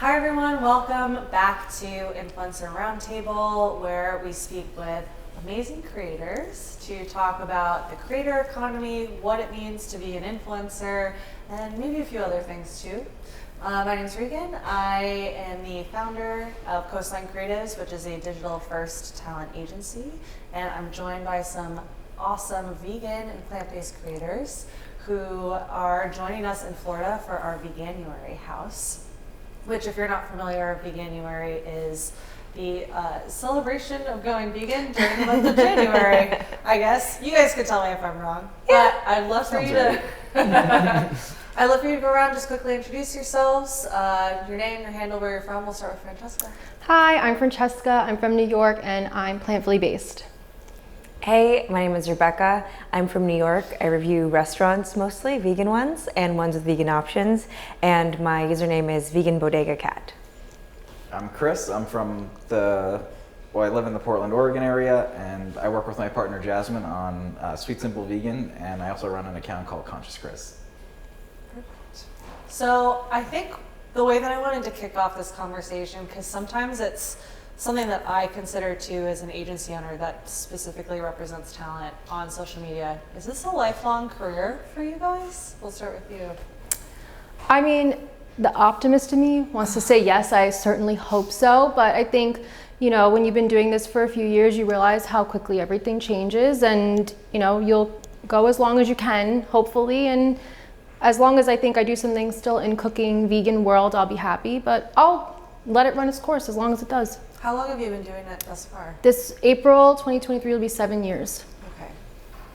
Hi everyone, welcome back to Influencer Roundtable, where we speak with amazing creators to talk about the creator economy, what it means to be an influencer, and maybe a few other things too. My name is Regan. I am the founder of Coastline Creatives, which is a digital-first talent agency, and I'm joined by some awesome vegan and plant-based creators who are joining us in Florida for our Veganuary house, which, if you're not familiar, Veganuary is the celebration of going vegan during the month of January, I guess. You guys can tell me if I'm wrong. Yeah. But I'd love for you to I'd love for you to go around, just quickly introduce yourselves, your name, your handle, where you're from. We'll start with Francesca. Hi, I'm Francesca. I'm from New York and I'm plant-fully based. Hey, my name is Rebecca. I'm from New York. I review restaurants, mostly vegan ones and ones with vegan options. And my username is Vegan Bodega Cat. I'm Chris. I'm from I live in the Portland, Oregon area, and I work with my partner Jasmine on Sweet Simple Vegan, and I also run an account called Conscious Chris. Perfect. So I think the way that I wanted to kick off this conversation, because sometimes it's something that I consider too as an agency owner that specifically represents talent on social media. Is this a lifelong career for you guys? We'll start with you. I mean, the optimist in me wants to say yes, I certainly hope so, but I think, you know, when you've been doing this for a few years, you realize how quickly everything changes, and, you know, you'll go as long as you can, hopefully, and as long as I think I do something still in cooking, vegan world, I'll be happy, but I'll let it run its course as long as it does. How long have you been doing it thus far? This April 2023 will be 7 years. Okay.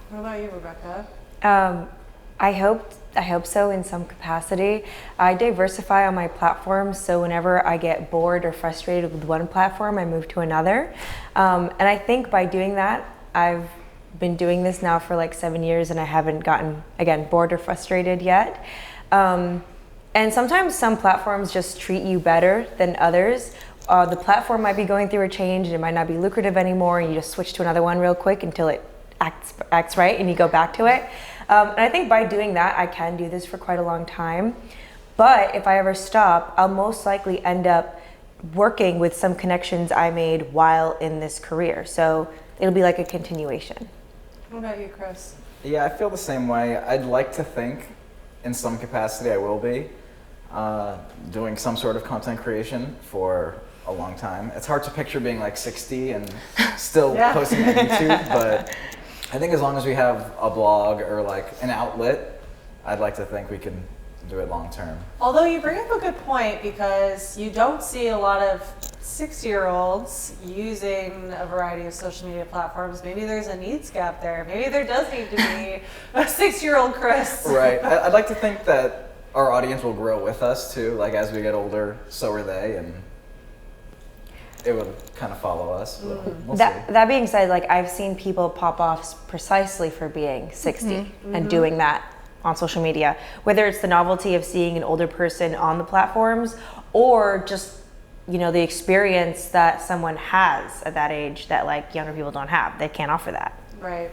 What about you, Rebecca? I hope so in some capacity. I diversify on my platforms, so whenever I get bored or frustrated with one platform, I move to another. And I think by doing that, I've been doing this now for like 7 years and I haven't gotten, again, bored or frustrated yet. And sometimes some platforms just treat you better than others. The platform might be going through a change and it might not be lucrative anymore, and you just switch to another one real quick until it acts right and you go back to it. And I think by doing that, I can do this for quite a long time. But if I ever stop, I'll most likely end up working with some connections I made while in this career. So it'll be like a continuation. What about you, Chris? Yeah, I feel the same way. I'd like to think in some capacity I will be doing some sort of content creation for a long time. It's hard to picture being like 60 and still posting on YouTube, but I think as long as we have a blog or like an outlet, I'd like to think we can do it long term. Although you bring up a good point, because you don't see a lot of 60-year-olds using a variety of social media platforms. Maybe there's a needs gap there. Maybe there does need to be a 6-year-old Chris. Right. I'd like to think that our audience will grow with us too. Like as we get older, so are they, and it will kind of follow us. We'll see. That being said, like I've seen people pop off precisely for being 60 and doing that on social media, whether it's the novelty of seeing an older person on the platforms or just, you know, the experience that someone has at that age that like younger people don't have. They can't offer that. Right.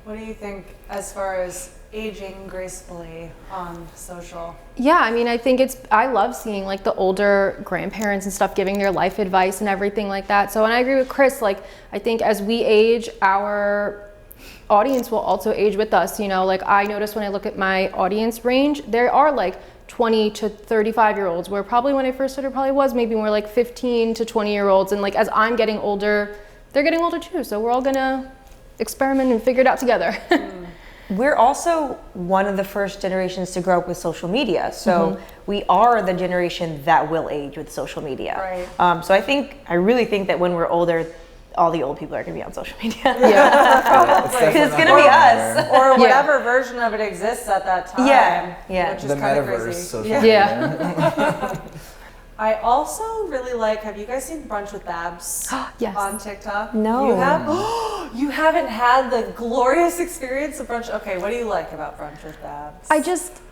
What do you think as far as aging gracefully on social? Yeah, I mean, I think I love seeing like the older grandparents and stuff giving their life advice and everything like that. So, and I agree with Chris, like, I think as we age, our audience will also age with us. You know, like I notice when I look at my audience range, there are like 20 to 35 year olds, where probably when I first started probably was maybe more like 15 to 20 year olds. And like, as I'm getting older, they're getting older too. So we're all gonna experiment and figure it out together. We're also one of the first generations to grow up with social media. So we are the generation that will age with social media. Right. So I really think that when we're older, all the old people are gonna be on social media. Yeah. Because it's gonna be us. Or whatever version of it exists at that time. Yeah. Which is The kind of metaverse crazy. social Yeah. I also really like, have you guys seen Brunch with Babs Yes. on TikTok? No. You have? You haven't had the glorious experience of brunch? Okay, what do you like about Brunch with Babs?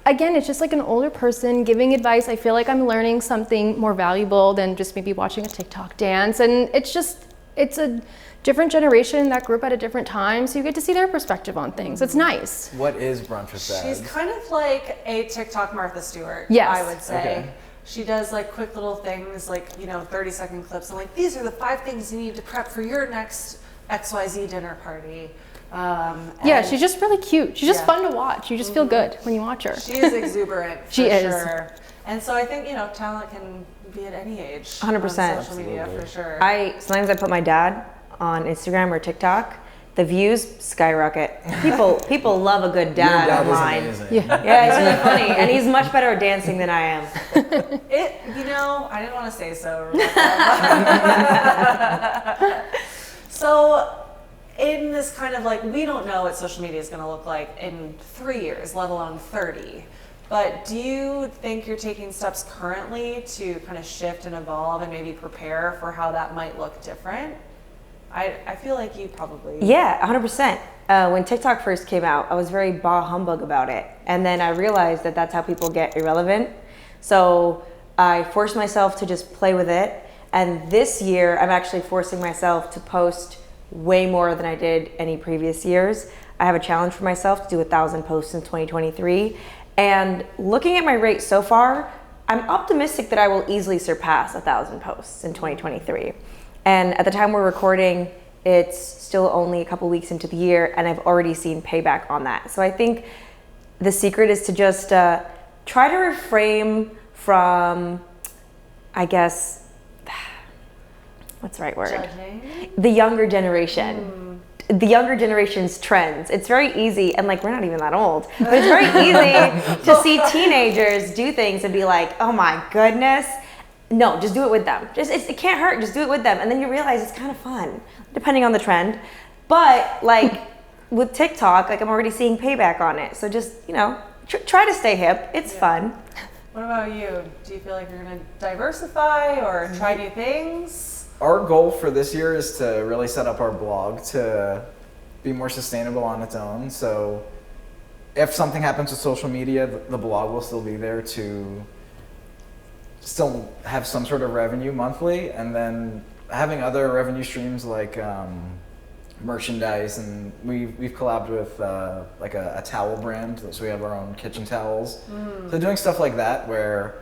Again, it's just like an older person giving advice. I feel like I'm learning something more valuable than just maybe watching a TikTok dance. And it's a different generation that grew up at a different time, so you get to see their perspective on things. It's nice. What is Brunch with Babs? She's kind of like a TikTok Martha Stewart, Yes. I would say. Okay. she does like quick little things, like, you know, 30-second clips. And like, these are the 5 things you need to prep for your next XYZ dinner party. Yeah, she's just really cute. She's just Yeah. fun to watch. You just feel good when you watch her. She is exuberant. She for is. Sure. And so I think, you know, talent can be at any age. 100%. On social media, for sure. Sometimes I put my dad on Instagram or TikTok. The views skyrocket. People love a good dad Your dad online. is amazing. Yeah, he's really funny, and he's much better at dancing than I am. You know, I didn't want to say so. So, in this kind of like, we don't know what social media is going to look like in 3 years, let alone 30. But do you think you're taking steps currently to kind of shift and evolve and maybe prepare for how that might look different? I feel like you probably... Yeah, 100%. When TikTok first came out, I was very bah humbug about it. And then I realized that that's how people get irrelevant. So I forced myself to just play with it. And this year, I'm actually forcing myself to post way more than I did any previous years. I have a challenge for myself to do 1,000 posts in 2023. And looking at my rate so far, I'm optimistic that I will easily surpass 1,000 posts in 2023. And at the time we're recording, it's still only a couple weeks into the year, and I've already seen payback on that. So I think the secret is to just try to refrain from, I guess, what's the right word? Judging? The younger generation. The younger generation's trends. It's very easy, and like, we're not even that old, but it's very easy to see teenagers do things and be like, oh my goodness. No, just do it with them. It can't hurt, just do it with them. And then you realize it's kind of fun, depending on the trend. But like with TikTok, like I'm already seeing payback on it. So just, you know, try to stay hip. It's fun. What about you? Do you feel like you're going to diversify or try new things? Our goal for this year is to really set up our blog to be more sustainable on its own. So if something happens with social media, the blog will still be there to still have some sort of revenue monthly, and then having other revenue streams like merchandise, and we've collabed with like a towel brand, so we have our own kitchen towels. So doing stuff like that, where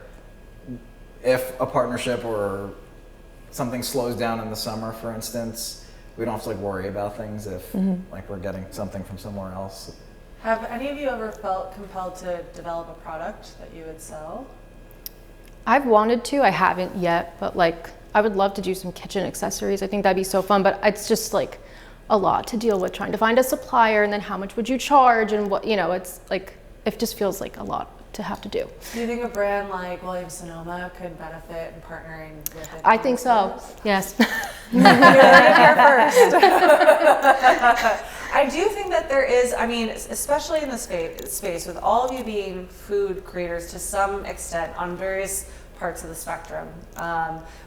if a partnership or something slows down in the summer, for instance, we don't have to like worry about things if like we're getting something from somewhere else. Have any of you ever felt compelled to develop a product that you would sell? I've wanted to, I haven't yet, but like I would love to do some kitchen accessories. I think that'd be so fun, but it's just like a lot to deal with trying to find a supplier, and then how much would you charge, and what, you know, it's like, it just feels like a lot to have to do. Do you think a brand like Williams-Sonoma could benefit in partnering with it? I think so, yes. You heard it here first. I do think that there is, I mean, especially in the space, with all of you being food creators to some extent on various parts of the spectrum,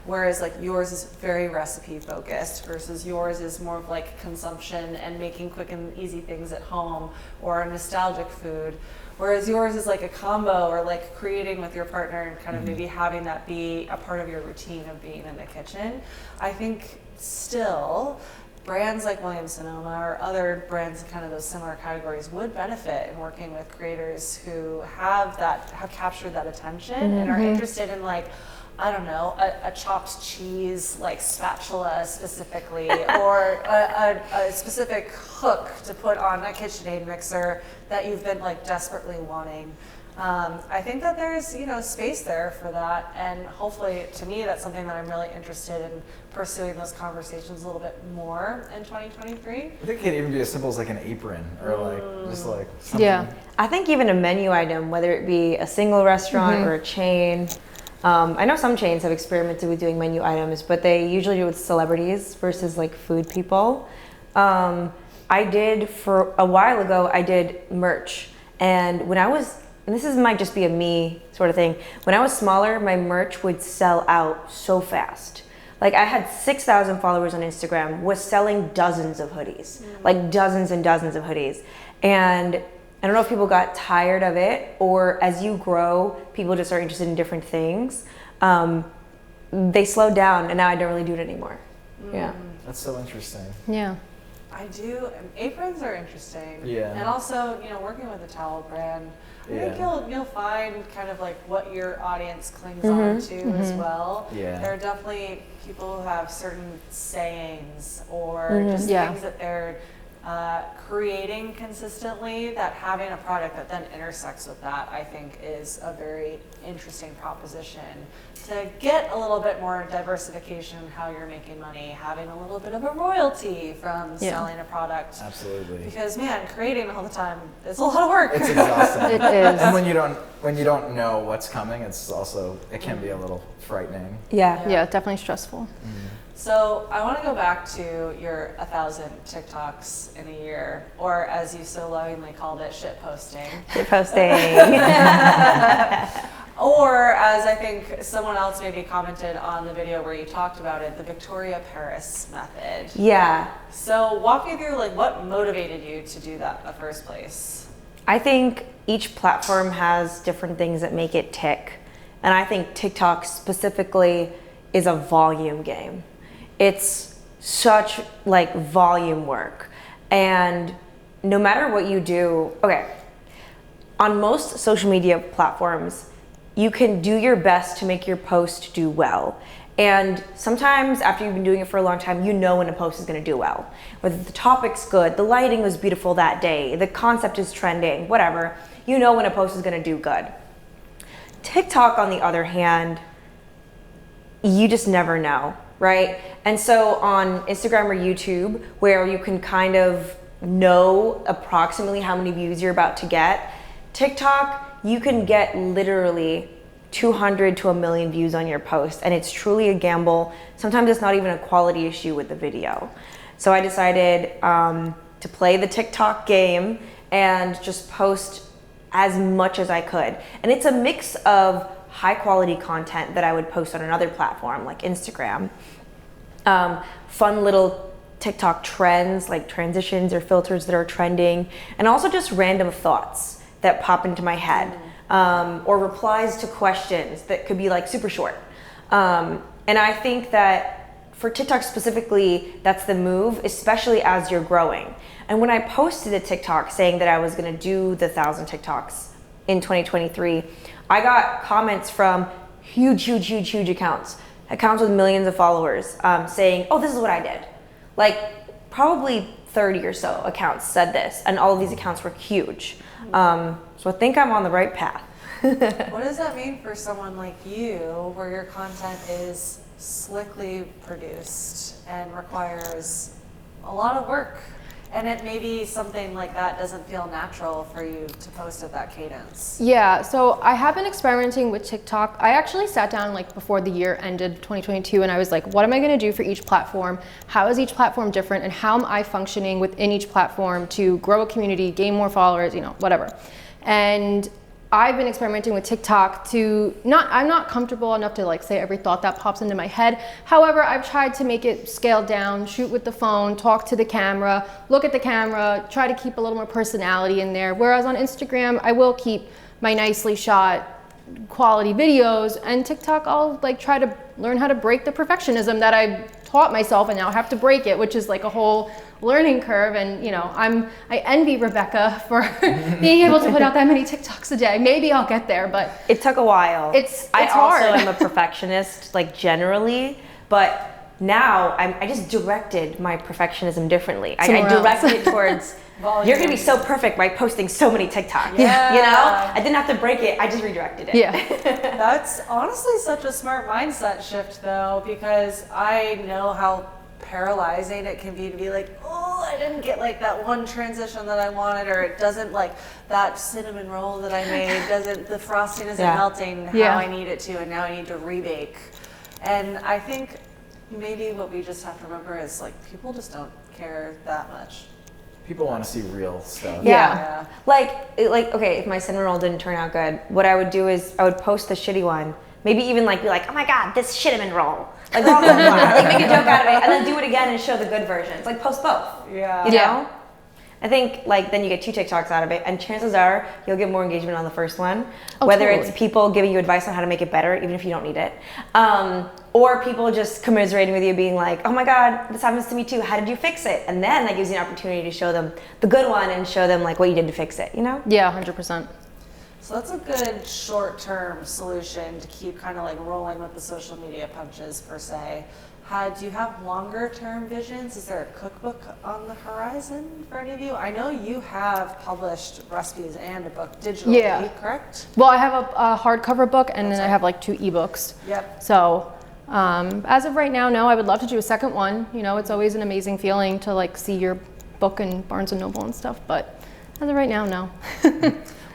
whereas like yours is very recipe focused versus yours is more of like consumption and making quick and easy things at home, or a nostalgic food, whereas yours is like a combo, or like creating with your partner and kind of maybe having that be a part of your routine of being in the kitchen. I think still brands like Williams-Sonoma or other brands in kind of those similar categories would benefit in working with creators who have captured that attention and are interested in, like, I don't know, a chopped cheese like spatula specifically, or a specific hook to put on a KitchenAid mixer that you've been like desperately wanting. I think that there's, you know, space there for that, and hopefully, to me, that's something that I'm really interested in pursuing those conversations a little bit more in 2023. I think it can even be as simple as like an apron, or like just like something. Yeah. I think even a menu item, whether it be a single restaurant or a chain. I know some chains have experimented with doing menu items, but they usually do it with celebrities versus like food people. I did, for a while ago, I did merch. And when I was, and this might just be a me sort of thing, when I was smaller, my merch would sell out so fast. Like I had 6,000 followers on Instagram, was selling dozens of hoodies, like dozens and dozens of hoodies. And I don't know if people got tired of it, or as you grow, people just are interested in different things. They slowed down, and now I don't really do it anymore. Yeah. That's so interesting. Yeah. I do. Aprons are interesting. Yeah. And also, you know, working with a towel brand, I think you'll find kind of like what your audience clings on to as well. Yeah. There are definitely people who have certain sayings or just things that they're creating consistently, that having a product that then intersects with that, I think, is a very interesting proposition to get a little bit more diversification in how you're making money, having a little bit of a royalty from selling a product. Absolutely. Because man, creating all the time is a lot of work. It's exhausting. It is. And when you don't know what's coming, it can be a little frightening. Yeah, definitely stressful. So I want to go back to your 1,000 TikToks in a year, or as you so lovingly called it, shit posting. Shit posting. Or as I think someone else maybe commented on the video where you talked about it, the Victoria Paris method. Yeah. So walk me through like what motivated you to do that in the first place? I think each platform has different things that make it tick. And I think TikTok specifically is a volume game. It's such like volume work. And no matter what you do, on most social media platforms, you can do your best to make your post do well. And sometimes after you've been doing it for a long time, you know when a post is gonna do well. Whether the topic's good, the lighting was beautiful that day, the concept is trending, whatever, you know when a post is gonna do good. TikTok, on the other hand, you just never know, right? And so on Instagram or YouTube, where you can kind of know approximately how many views you're about to get, TikTok, you can get literally 200 to 1 million views on your post, and it's truly a gamble. Sometimes it's not even a quality issue with the video. So I decided to play the TikTok game and just post as much as I could. And it's a mix of high quality content that I would post on another platform like Instagram, fun little TikTok trends like transitions or filters that are trending, and also just random thoughts that pop into my head, or replies to questions that could be like super short. And I think that for TikTok specifically, that's the move, especially as you're growing. And when I posted a TikTok saying that I was gonna do the 1,000 TikToks in 2023, I got comments from huge accounts with millions of followers, saying, oh, this is what I did. Like probably 30 or so accounts said this, and all of these accounts were huge. So I think I'm on the right path. What does that mean for someone like you, where your content is slickly produced and requires a lot of work, and it maybe something like that doesn't feel natural for you to post at that cadence? Yeah, so I have been experimenting with TikTok. I actually sat down like before the year ended 2022, and I was like, what am I gonna do for each platform? How is each platform different, and how am I functioning within each platform to grow a community, gain more followers, you know, whatever. And I've been experimenting with TikTok I'm not comfortable enough to like say every thought that pops into my head. However, I've tried to make it scaled down, shoot with the phone, talk to the camera, look at the camera, try to keep a little more personality in there. Whereas on Instagram, I will keep my nicely shot quality videos, and TikTok, I'll like try to learn how to break the perfectionism that I taught myself and now have to break it, which is like a whole learning curve. And you know, I envy Rebecca for being able to put out that many TikToks a day. Maybe I'll get there, but it took a while. It's I hard. also am a perfectionist, like generally, but now I just directed my perfectionism differently. I directed it towards you're gonna be so perfect by posting so many TikToks. Yeah. You know, I didn't have to break it. I just redirected it. Yeah. That's honestly such a smart mindset shift though, because I know how paralyzing it can be to be like, oh, I didn't get like that one transition that I wanted, or it doesn't like that cinnamon roll that I made, the frosting isn't melting how I need it to, and now I need to rebake. And I think maybe what we just have to remember is like people just don't care that much. People want to see real stuff. Yeah. Like okay, if my cinnamon roll didn't turn out good, what I would do is I would post the shitty one. Maybe even like be like, oh my god, this cinnamon roll. Like blah, blah, blah. Like make a joke out of it, and then do it again and show the good versions. Like post both. Yeah. You know? I think like then you get 2 TikToks out of it, and chances are you'll get more engagement on the first one, Oh, whether totally. it's people giving you advice on how to make it better, even if you don't need it, or people just commiserating with you, being like, "Oh my God, this happens to me too. How did you fix it?" And then that gives you an opportunity to show them the good one and show them like what you did to fix it. You know? Yeah, 100%. So that's a good short-term solution to keep kind of like rolling with the social media punches per se. Do you have longer-term visions? Is there a cookbook on the horizon for any of you? I know you have published recipes and a book digitally, Yeah. correct? Well, I have a hardcover book, and then I have like 2 ebooks. Yep. So as of right now, no, I would love to do a second one. You know, it's always an amazing feeling to like see your book in Barnes & Noble and stuff, but as of right now, no.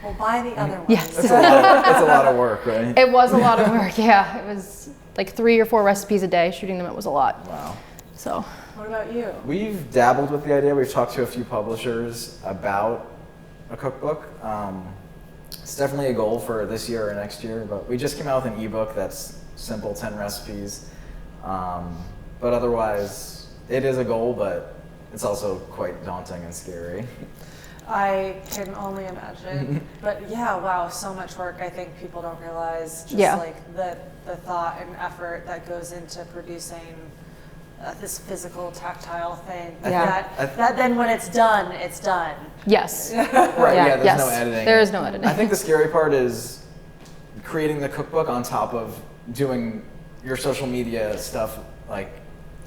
Well, buy the other one. Yes. It's a lot of work, right? It was a lot of work, yeah. It was like 3 or 4 recipes a day. Shooting them, it was a lot. Wow. So. What about you? We've dabbled with the idea. We've talked to a few publishers about a cookbook. It's definitely a goal for this year or next year, but we just came out with an ebook that's simple, 10 recipes. But otherwise, it is a goal, but it's also quite daunting and scary. I can only imagine. But yeah, wow, so much work. I think people don't realize just Yeah. like the thought and effort that goes into producing this physical, tactile thing. Yeah. That then when it's done, it's done. Yes. Right, Yeah, yeah, there's yes. no editing. There is no editing. I think the scary part is creating the cookbook on top of doing your social media stuff, like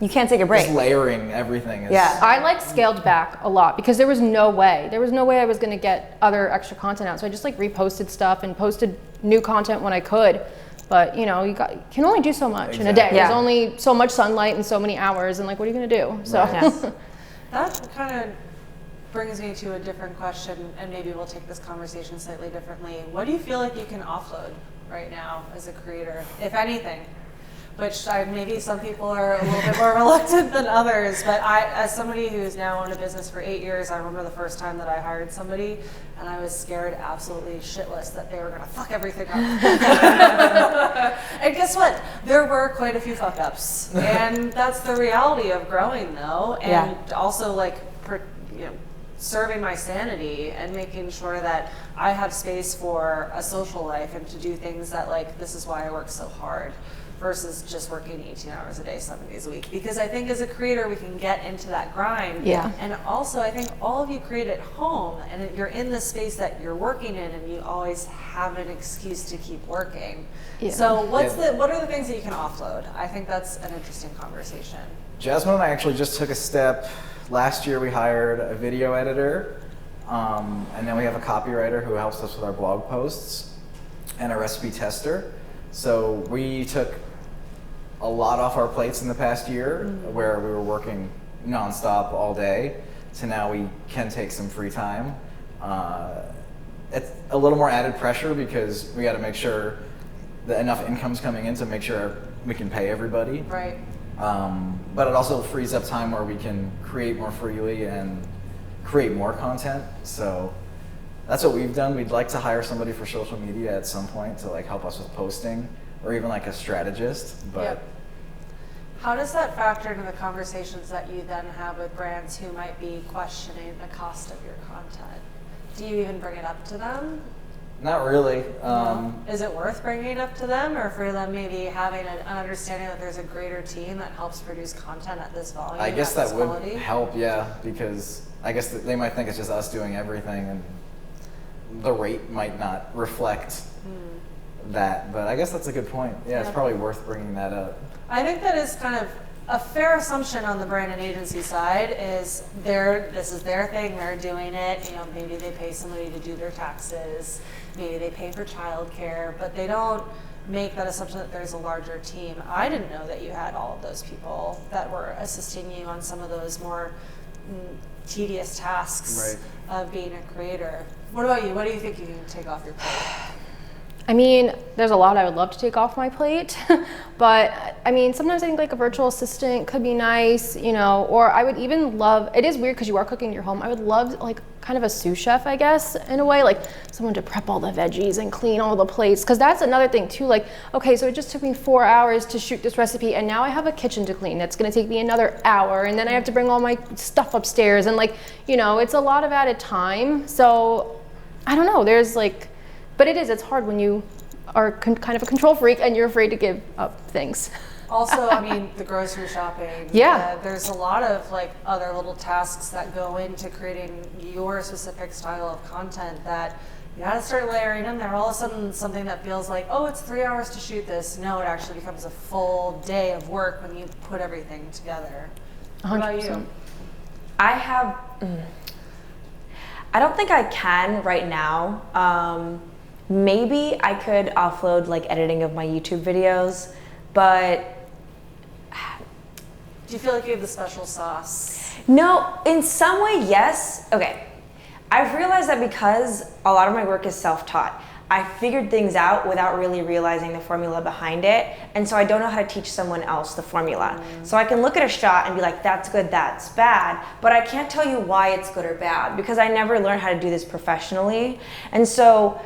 You can't take a break. just layering everything. Is, Yeah. I like scaled back a lot because there was no way I was going to get other extra content out. So I just like reposted stuff and posted new content when I could. But you know, you can only do so much in a day. Exactly. Yeah. There's only so much sunlight and so many hours, and like, what are you going to do? So Right. Yeah. That kind of brings me to a different question, and maybe we'll take this conversation slightly differently. What do you feel like you can offload right now as a creator, if anything? Which maybe some people are a little bit more reluctant than others, but as somebody who's now owned a business for 8 years, I remember the first time that I hired somebody, and I was scared absolutely shitless that they were gonna fuck everything up. And guess what? There were quite a few fuck ups, and that's the reality of growing, though, and also like, serving my sanity and making sure that I have space for a social life and to do things that like, this is why I work so hard, versus just working 18 hours a day, 7 days a week. Because I think as a creator, we can get into that grind. Yeah. And also, I think all of you create at home, and you're in the space that you're working in, and you always have an excuse to keep working. Yeah. So what are the things that you can offload? I think that's an interesting conversation. Jasmine and I actually just took a step. Last year we hired a video editor, and then we have a copywriter who helps us with our blog posts, and a recipe tester. So we took a lot off our plates in the past year, where we were working nonstop all day, to now we can take some free time. It's a little more added pressure because we got to make sure that enough income's coming in to make sure we can pay everybody. Right. But it also frees up time where we can create more freely and create more content. So that's what we've done. We'd like to hire somebody for social media at some point to like help us with posting, or even like a strategist. But Yep. How does that factor into the conversations that you then have with brands who might be questioning the cost of your content? Do you even bring it up to them? not really. Is it worth bringing it up to them, or for them maybe having an understanding that there's a greater team that helps produce content at this volume? I guess at that this would quality? help, yeah, because I guess that they might think it's just us doing everything, and the rate might not reflect that. But I guess that's a good point. Yeah, it's Yeah. probably worth bringing that up. I think that is kind of a fair assumption on the brand and agency side. Is this is their thing, they're doing it. You know, maybe they pay somebody to do their taxes, maybe they pay for childcare, but they don't make that assumption that there's a larger team. I didn't know that you had all of those people that were assisting you on some of those more tedious tasks of being a creator. What about you? What do you think you can take off your plate? I mean, there's a lot I would love to take off my plate, but I mean, sometimes I think like a virtual assistant could be nice, you know, or I would even love, it is weird because you are cooking in your home. I would love like kind of a sous chef, I guess, in a way, like someone to prep all the veggies and clean all the plates. Because that's another thing too, like, okay, so it just took me 4 hours to shoot this recipe, and now I have a kitchen to clean. That's gonna take me another hour, and then I have to bring all my stuff upstairs, and like, you know, it's a lot of added time. So I don't know, there's like, but it's hard when you are kind of a control freak and you're afraid to give up things. Also, I mean, the grocery shopping. Yeah. There's a lot of like other little tasks that go into creating your specific style of content that you gotta start layering in there. All of a sudden, something that feels like, oh, it's 3 hours to shoot this. No, it actually becomes a full day of work when you put everything together. What about you? I don't think I can right now. Maybe I could offload like editing of my YouTube videos, but Do you feel like you have the special sauce? no, in some way, yes. Okay. I've realized that because a lot of my work is self-taught, I figured things out without really realizing the formula behind it. And so I don't know how to teach someone else the formula. So I can look at a shot and be like, that's good, that's bad. But I can't tell you why it's good or bad because I never learned how to do this professionally. And so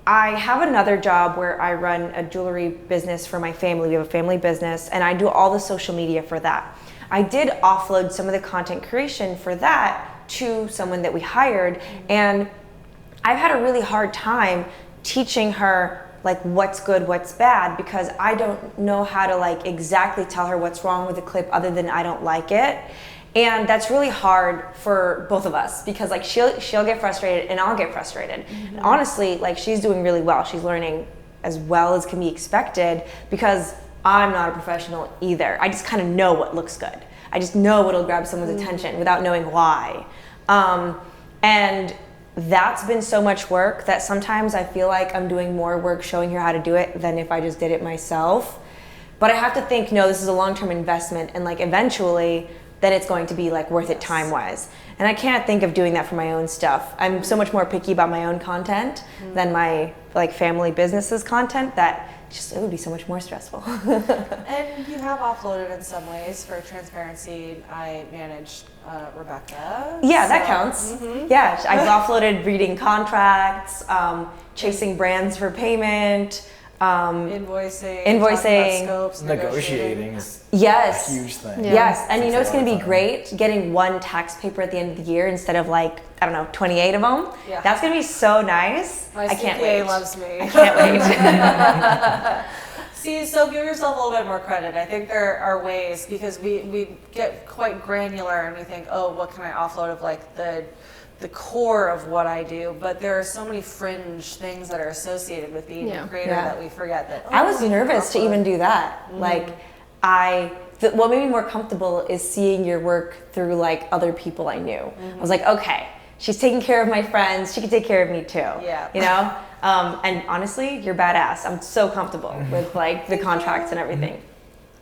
I have another job where I run a jewelry business for my family. We have a family business and I do all the social media for that. I did offload some of the content creation for that to someone that we hired, and I've had a really hard time teaching her like what's good, what's bad, because I don't know how to like exactly tell her what's wrong with the clip other than I don't like it. And that's really hard for both of us because like she'll get frustrated and I'll get frustrated. And honestly, like she's doing really well. She's learning as well as can be expected because I'm not a professional either. I just kind of know what looks good. I just know what'll grab someone's attention without knowing why. And that's been so much work that sometimes I feel like I'm doing more work showing her how to do it than if I just did it myself. But I have to think, no, this is a long-term investment, and like eventually then it's going to be like worth it time-wise. And I can't think of doing that for my own stuff. I'm so much more picky about my own content than my like family business's content that just it would be so much more stressful. And you have offloaded in some ways. For transparency, I managed Rebecca. Yeah, that counts. Yeah, I've offloaded reading contracts, chasing brands for payment, invoicing, scopes, Negotiating is yes, a huge thing. Yeah. Yes, and you know Takes it's a lot going to of be time. great getting one tax paper at the end of the year instead of like, I don't know, 28 of them. Yeah. That's going to be so nice. My I can't CPA wait. loves me. I can't wait. See, so give yourself a little bit more credit. I think there are ways because we get quite granular and we think, oh, what can I offload of like the core of what I do, but there are so many fringe things that are associated with being a creator that we forget that. I was we can nervous to offload. even do that. Like, what made me more comfortable is seeing your work through like other people I knew. I was like, okay, she's taking care of my friends. She can take care of me too. Yeah. You know? And honestly, you're badass. I'm so comfortable with like the contracts and everything.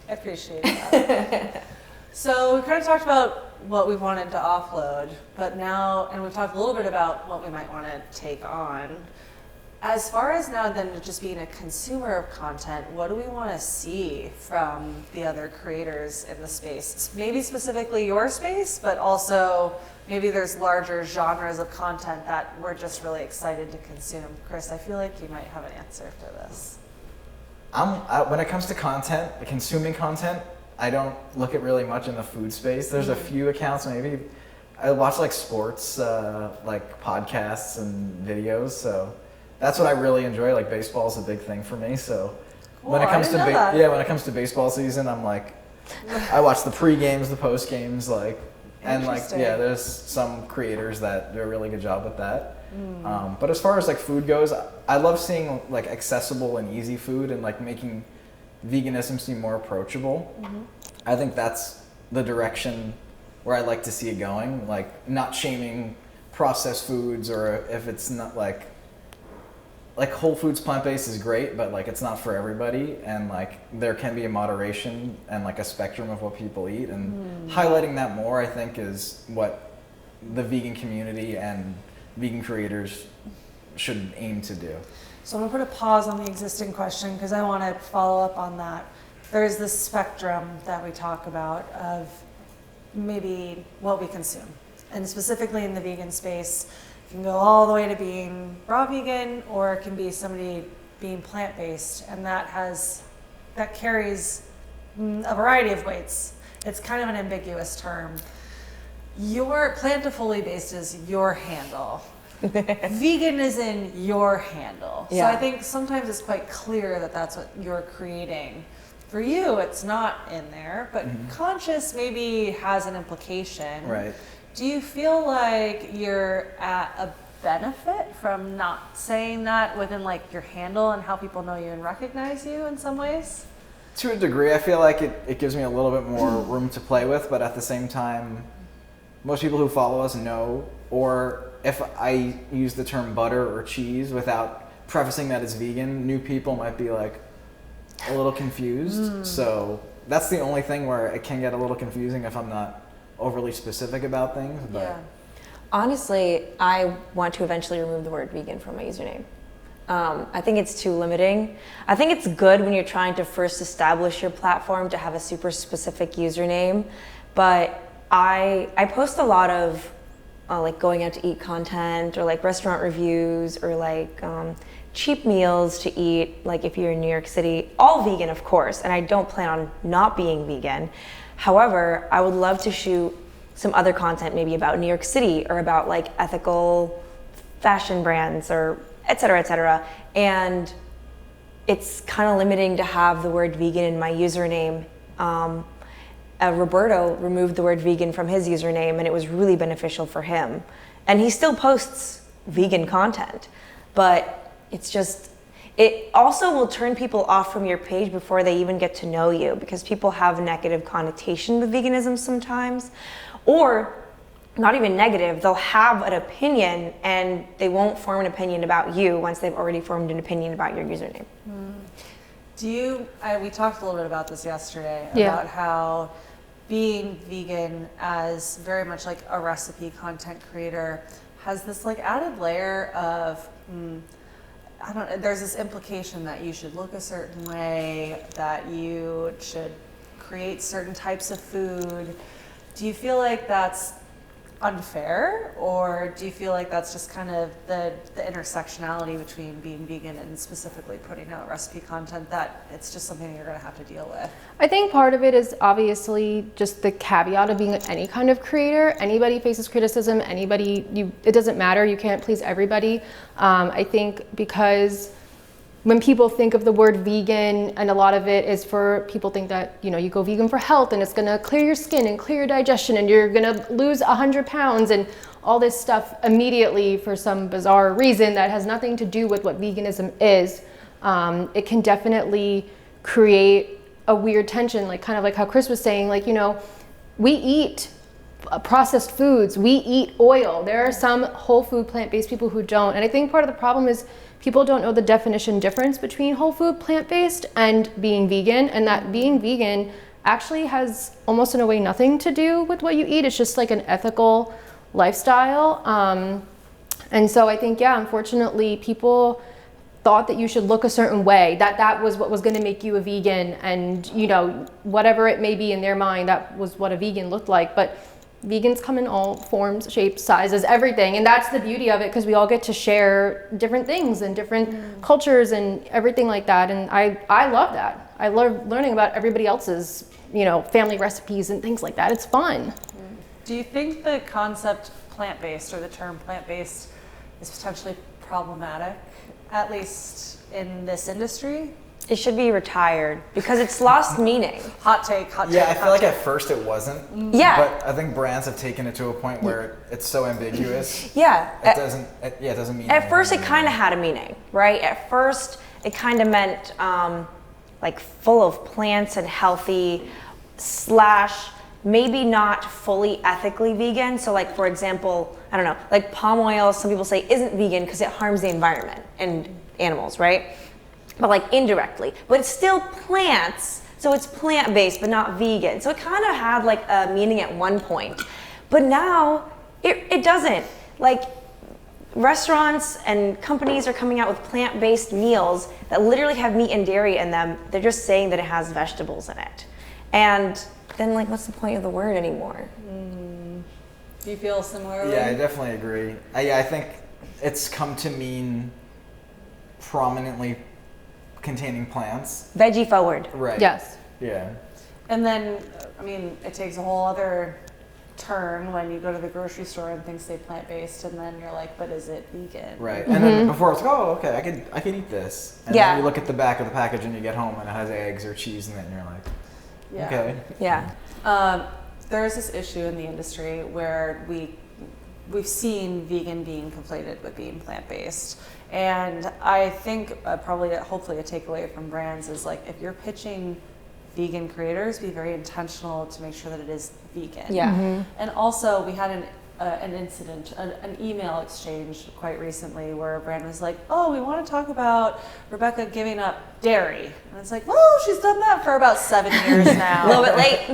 I appreciate that. So we kind of talked about what we wanted to offload, but now, and we've talked a little bit about what we might want to take on. As far as now then just being a consumer of content, what do we want to see from the other creators in the space? Maybe specifically your space, but also maybe there's larger genres of content that we're just really excited to consume. Chris, I feel like you might have an answer for this. When it comes to content, consuming content, I don't look at really much in the food space. There's a few accounts maybe. I watch like sports, like podcasts and videos. So that's what I really enjoy. Like baseball is a big thing for me. So when it comes to when it comes to baseball season, I'm like, I watch the pre games, the post games, like, and like there's some creators that do a really good job with that. But as far as like food goes, I love seeing like accessible and easy food and like making veganism seem more approachable. I think that's the direction where I like to see it going, like not shaming processed foods, or if it's not like Whole Foods plant-based is great, but like it's not for everybody, and like there can be a moderation and like a spectrum of what people eat, and highlighting that more I think is what the vegan community and vegan creators should aim to do. So I'm gonna put a pause on the existing question because I want to follow up on that. There's this spectrum that we talk about of maybe what we consume. and specifically in the vegan space, it can go all the way to being raw vegan, or it can be somebody being plant-based, and that carries a variety of weights. It's kind of an ambiguous term. Your plant to fully based is your handle. Vegan is in your handle. Yeah. So I think sometimes it's quite clear that that's what you're creating. For you, it's not in there, but conscious maybe has an implication. Right. Do you feel like you're at a benefit from not saying that within like your handle and how people know you and recognize you in some ways? To a degree, I feel like it gives me a little bit more room to play with, but at the same time, most people who follow us know, or if I use the term butter or cheese without prefacing that it's vegan, new people might be like a little confused. So that's the only thing where it can get a little confusing if I'm not overly specific about things. But Yeah. Honestly, I want to eventually remove the word vegan from my username. I think it's too limiting. I think it's good when you're trying to first establish your platform to have a super specific username, but I post a lot of like going out to eat content, or like restaurant reviews, or like cheap meals to eat, like if you're in New York City, all vegan of course, and I don't plan on not being vegan. However, I would love to shoot some other content maybe about New York City, or about like ethical fashion brands, or et cetera, and it's kind of limiting to have the word vegan in my username. Roberto removed the word vegan from his username, and it was really beneficial for him. And he still posts vegan content, but it also will turn people off from your page before they even get to know you, because people have a negative connotation with veganism sometimes, or not even negative, they'll have an opinion and they won't form an opinion about you once they've already formed an opinion about your username. We talked a little bit about this yesterday, Yeah. about how being vegan as very much like a recipe content creator has this like added layer of, there's this implication that you should look a certain way, that you should create certain types of food. Do you feel like that's unfair, or do you feel like that's just kind of the intersectionality between being vegan and specifically putting out recipe content, that it's just something that you're going to have to deal with? I think part of it is obviously just the caveat of being any kind of creator. Anybody faces criticism, it doesn't matter, you can't please everybody. I think because when people think of the word vegan, and a lot of it is for people think that, you go vegan for health and it's gonna clear your skin and clear your digestion and you're gonna lose 100 pounds and all this stuff immediately for some bizarre reason that has nothing to do with what veganism is. It can definitely create a weird tension, like kind of like how Chris was saying, like, we eat processed foods, we eat oil. There are some whole food plant-based people who don't. And I think part of the problem is people don't know the definition difference between whole food plant-based and being vegan, and that being vegan actually has almost in a way nothing to do with what you eat. It's just like an ethical lifestyle. And so I think, unfortunately people thought that you should look a certain way, that was what was going to make you a vegan, and whatever it may be in their mind, that was what a vegan looked like. But vegans come in all forms, shapes, sizes, everything. And that's the beauty of it, because we all get to share different things and different cultures and everything like that. And I love that. I love learning about everybody else's, family recipes and things like that. It's fun. Do you think the concept plant-based, or the term plant-based, is potentially problematic, at least in this industry? It should be retired because it's lost meaning. Hot take. Yeah, I feel like at first it wasn't. Yeah. But I think brands have taken it to a point where it's so ambiguous. Yeah. It doesn't mean At first it anything kind of anymore. had a meaning, right? At first it kind of meant like full of plants and healthy / maybe not fully ethically vegan. So like, for example, I don't know, like palm oil, some people say isn't vegan because it harms the environment and animals, right? But like indirectly, but it's still plants, so it's plant-based but not vegan. So it kind of had like a meaning at one point, but now it doesn't. Like restaurants and companies are coming out with plant-based meals that literally have meat and dairy in them. They're just saying that it has vegetables in it, and then like, what's the point of the word anymore? Do you feel similarly? Yeah, I definitely agree. I think it's come to mean prominently containing plants. Veggie forward. Right. Yes. Yeah. And then, I mean, it takes a whole other turn when you go to the grocery store and things say plant-based, and then you're like, but is it vegan? Right. And then before it's like, oh, okay, I could eat this. And Yeah. then you look at the back of the package and you get home and it has eggs or cheese in it, and you're like, Yeah. okay. Yeah. There's this issue in the industry where we've seen vegan being conflated with being plant-based. And I think hopefully a takeaway from brands is like, if you're pitching vegan creators, be very intentional to make sure that it is vegan. Yeah. And also we had an incident, an email exchange quite recently where a brand was like, oh, we want to talk about Rebecca giving up dairy. And it's like, well, she's done that for about 7 years now. A little bit late.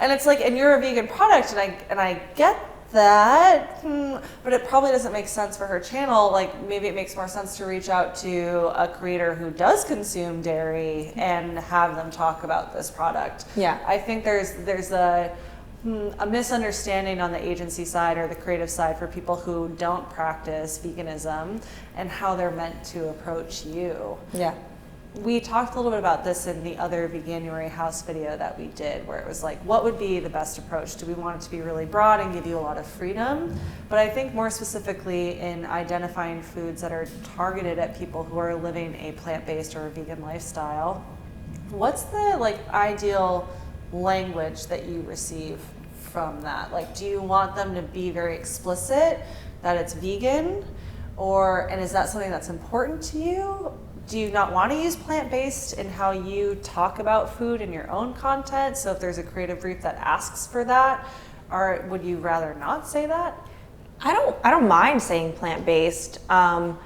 And it's like, and you're a vegan product, and I get that, but it probably doesn't make sense for her channel. Like, maybe it makes more sense to reach out to a creator who does consume dairy and have them talk about this product. Yeah. I think there's a misunderstanding on the agency side or the creative side for people who don't practice veganism and how they're meant to approach you. Yeah. We talked a little bit about this in the other Veganuary house video that we did, where it was like, what would be the best approach? Do we want it to be really broad and give you a lot of freedom? But I think more specifically in identifying foods that are targeted at people who are living a plant-based or a vegan lifestyle, what's the ideal language that you receive from that? Like, do you want them to be very explicit that it's vegan, and is that something that's important to you? Do you not want to use plant-based in how you talk about food in your own content? So if there's a creative brief that asks for that, or would you rather not say that? I don't mind saying plant-based. The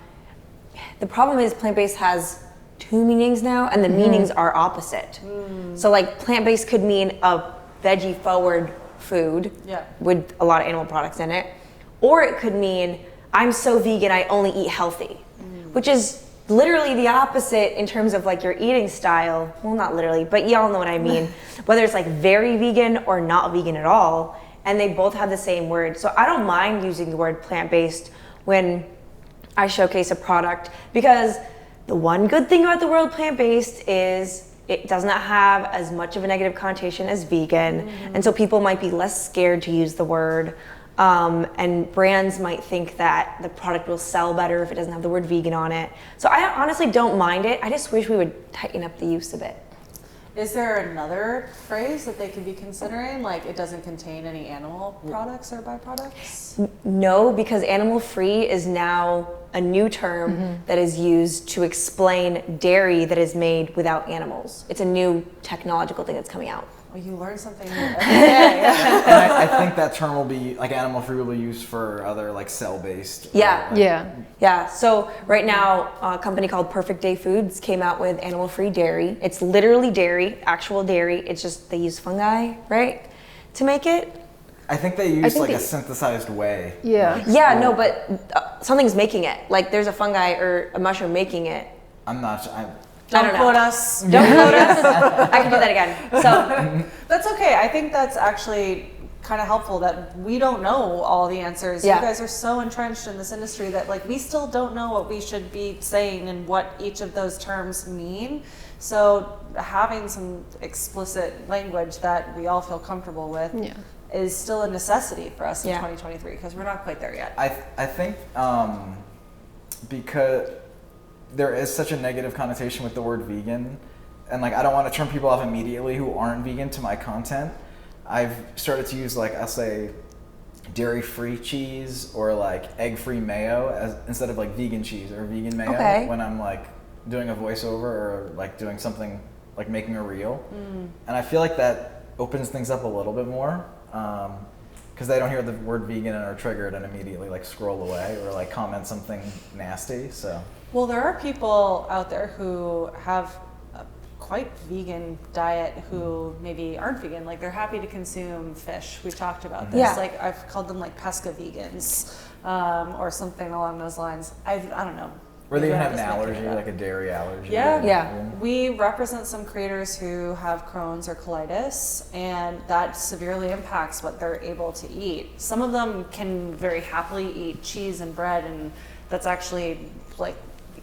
problem is plant-based has 2 meanings now, and the meanings are opposite. So like plant-based could mean a veggie forward food with a lot of animal products in it, or it could mean I'm so vegan I only eat healthy, which is literally the opposite in terms of like your eating style. Well, not literally, but y'all know what I mean. Whether it's like very vegan or not vegan at all, and they both have the same word. So I don't mind using the word plant-based when I showcase a product, because the one good thing about the word plant-based is it does not have as much of a negative connotation as vegan, and so people might be less scared to use the word. And brands might think that the product will sell better if it doesn't have the word vegan on it. So I honestly don't mind it. I just wish we would tighten up the use of it. Is there another phrase that they could be considering? Like, it doesn't contain any animal products or byproducts? No, because animal free is now a new term that is used to explain dairy that is made without animals. It's a new technological thing that's coming out. Well, you learn something new every day. And I think that term will be, like, animal free will be used for other, like, cell-based. Yeah, so right now, a company called Perfect Day Foods came out with animal-free dairy. It's literally dairy, actual dairy. It's just they use fungi, right, to make it. I think they use, like, a synthesized whey. Yeah. Yeah, no, but something's making it. Like, there's a fungi or a mushroom making it. Don't quote us. Don't quote us. I can do that again. So that's okay. I think that's actually kind of helpful that we don't know all the answers. Yeah. You guys are so entrenched in this industry that like we still don't know what we should be saying and what each of those terms mean. So having some explicit language that we all feel comfortable with is still a necessity for us in 2023 because we're not quite there yet. I think because there is such a negative connotation with the word vegan, and like I don't want to turn people off immediately who aren't vegan to my content. I've started to use, like, I'll say dairy-free cheese or like egg-free mayo instead of like vegan cheese or vegan mayo when I'm like doing a voiceover or like doing something like making a reel. And I feel like that opens things up a little bit more because they don't hear the word vegan and are triggered and immediately like scroll away or like comment something nasty. So. Well, there are people out there who have a quite vegan diet who maybe aren't vegan. Like they're happy to consume fish. We've talked about this. Yeah. Like I've called them like pesca vegans or something along those lines. I don't know. Or they maybe even I'm have an just making allergy, it up. like a dairy allergy. Yeah. Yeah. We represent some creators who have Crohn's or colitis, and that severely impacts what they're able to eat. Some of them can very happily eat cheese and bread, and that's actually like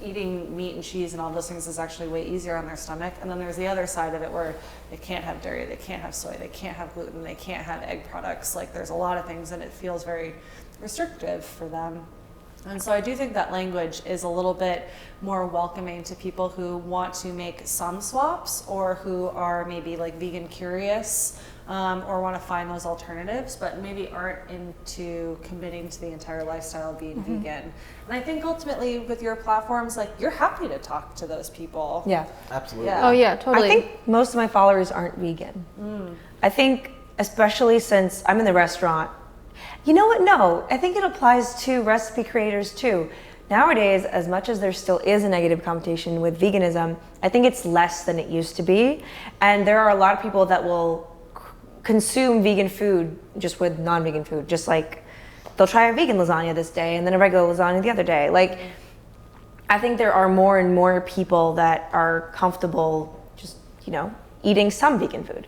eating meat and cheese and all those things is actually way easier on their stomach. And then there's the other side of it where they can't have dairy, they can't have soy, they can't have gluten, they can't have egg products. Like there's a lot of things, and it feels very restrictive for them. And so I do think that language is a little bit more welcoming to people who want to make some swaps, or who are maybe like vegan curious, or want to find those alternatives, but maybe aren't into committing to the entire lifestyle of being vegan. And I think ultimately with your platforms, like you're happy to talk to those people. Yeah. Absolutely. Yeah. Oh yeah, totally. I think most of my followers aren't vegan. I think, especially since I'm in the restaurant, you know what? No, I think it applies to recipe creators too. Nowadays, as much as there still is a negative connotation with veganism, I think it's less than it used to be. And there are a lot of people that will consume vegan food just with non-vegan food. Just like they'll try a vegan lasagna this day and then a regular lasagna the other day. Like, I think there are more and more people that are comfortable just, eating some vegan food.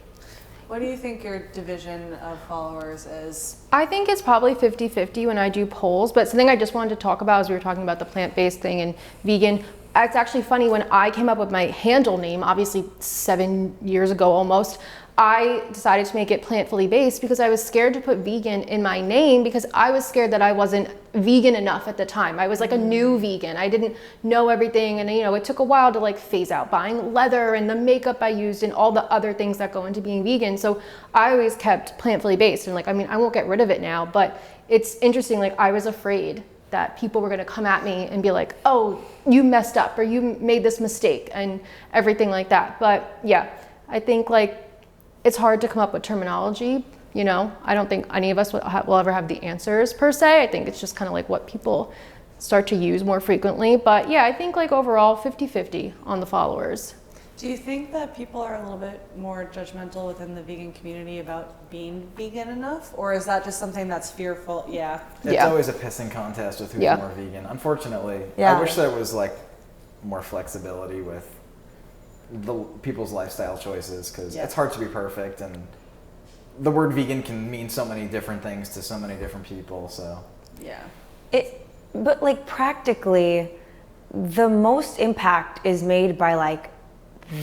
What do you think your division of followers is? I think it's probably 50-50 when I do polls, but something I just wanted to talk about as we were talking about the plant-based thing and vegan. It's actually funny, when I came up with my handle name, obviously 7 years ago almost, I decided to make it plant-fully based because I was scared to put vegan in my name because I was scared that I wasn't vegan enough at the time. I was like a new vegan. I didn't know everything, and it took a while to like phase out buying leather and the makeup I used and all the other things that go into being vegan. So I always kept plant-fully based, and I won't get rid of it now, but it's interesting, like I was afraid that people were going to come at me and be like, oh, you messed up or you made this mistake and everything like that. But yeah, I think like it's hard to come up with terminology. I don't think any of us will ever have the answers per se. I think it's just kind of like what people start to use more frequently. But yeah, I think like overall 50-50 on the followers. Do you think that people are a little bit more judgmental within the vegan community about being vegan enough? Or is that just something that's fearful? Yeah. It's always a pissing contest with who's more vegan, unfortunately. Yeah. I wish there was like more flexibility with the people's lifestyle choices, because it's hard to be perfect, and the word vegan can mean so many different things to so many different people. So Yeah. But like practically, the most impact is made by like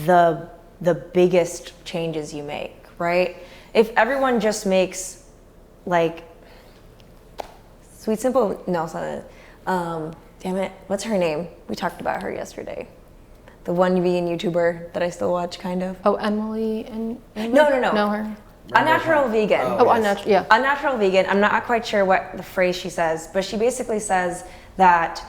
the biggest changes you make, right? If everyone just makes like Sweet Simple, no, it's not it. Damn it, what's her name? We talked about her yesterday. The one vegan YouTuber that I still watch, kind of. Oh, Emily and No. Know her. Unnatural vegan. Oh, yes. unnatural. Yeah. Unnatural vegan. I'm not quite sure what the phrase she says, but she basically says that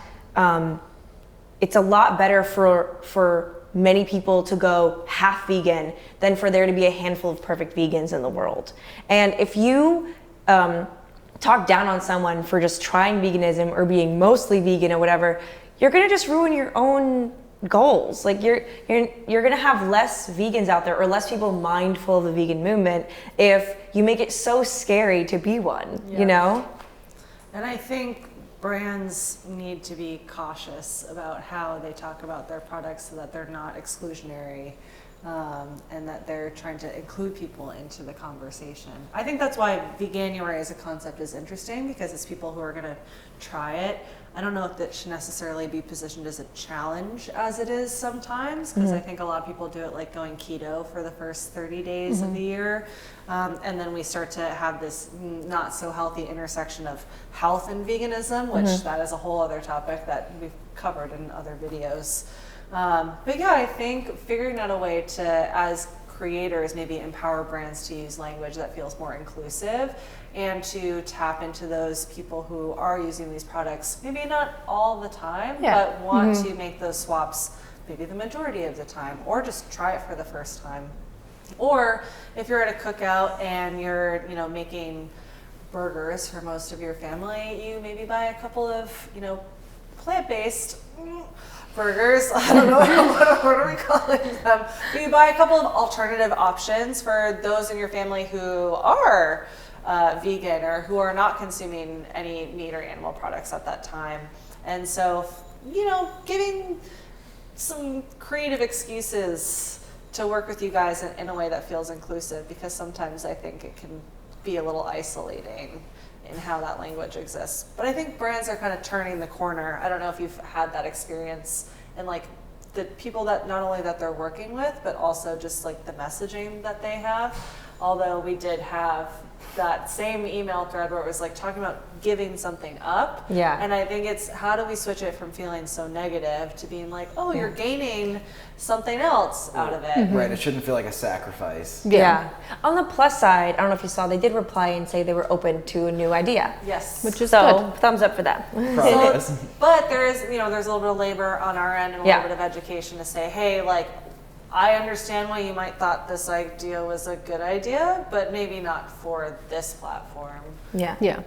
it's a lot better for many people to go half vegan than for there to be a handful of perfect vegans in the world. And if you talk down on someone for just trying veganism or being mostly vegan or whatever, you're gonna just ruin your own goals. Like you're gonna have less vegans out there, or less people mindful of the vegan movement, if you make it so scary to be one. And I think brands need to be cautious about how they talk about their products so that they're not exclusionary, and that they're trying to include people into the conversation. I think that's why Veganuary as a concept is interesting, because it's people who are going to try it. I don't know if that should necessarily be positioned as a challenge as it is sometimes, because I think a lot of people do it like going keto for the first 30 days of the year. And then we start to have this not so healthy intersection of health and veganism, which that is a whole other topic that we've covered in other videos. But yeah, I think figuring out a way to, as creators, maybe empower brands to use language that feels more inclusive, and to tap into those people who are using these products, maybe not all the time, but want to make those swaps maybe the majority of the time, or just try it for the first time. Or if you're at a cookout and you're, making burgers for most of your family, you maybe buy a couple of, plant-based burgers. I don't know, what are we calling them? But you buy a couple of alternative options for those in your family who are vegan or who are not consuming any meat or animal products at that time. And so giving some creative excuses to work with you guys in a way that feels inclusive, because sometimes I think it can be a little isolating in how that language exists. But I think brands are kind of turning the corner. I don't know if you've had that experience, and like the people that not only that they're working with, but also just like the messaging that they have. Although we did have that same email thread where it was like talking about giving something up. Yeah. And I think it's how do we switch it from feeling so negative to being like, oh, you're gaining something else out of it. Right, it shouldn't feel like a sacrifice. Yeah. On the plus side, I don't know if you saw, they did reply and say they were open to a new idea. Yes. Which is So good. thumbs up for them. Progress. But there is, there's a little bit of labor on our end and a Yeah. little bit of education to say, hey, like, I understand why you might thought this idea was a good idea, but maybe not for this platform. Yeah. Yeah.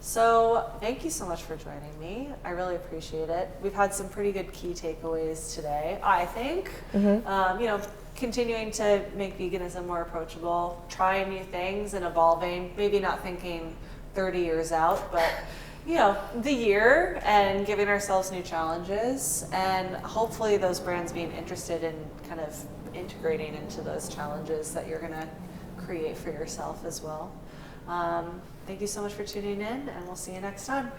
So thank you so much for joining me. I really appreciate it. We've had some pretty good key takeaways today, I think. Continuing to make veganism more approachable, trying new things and evolving, maybe not thinking 30 years out, but the year, and giving ourselves new challenges, and hopefully those brands being interested in kind of integrating into those challenges that you're going to create for yourself as well. Thank you so much for tuning in, and we'll see you next time.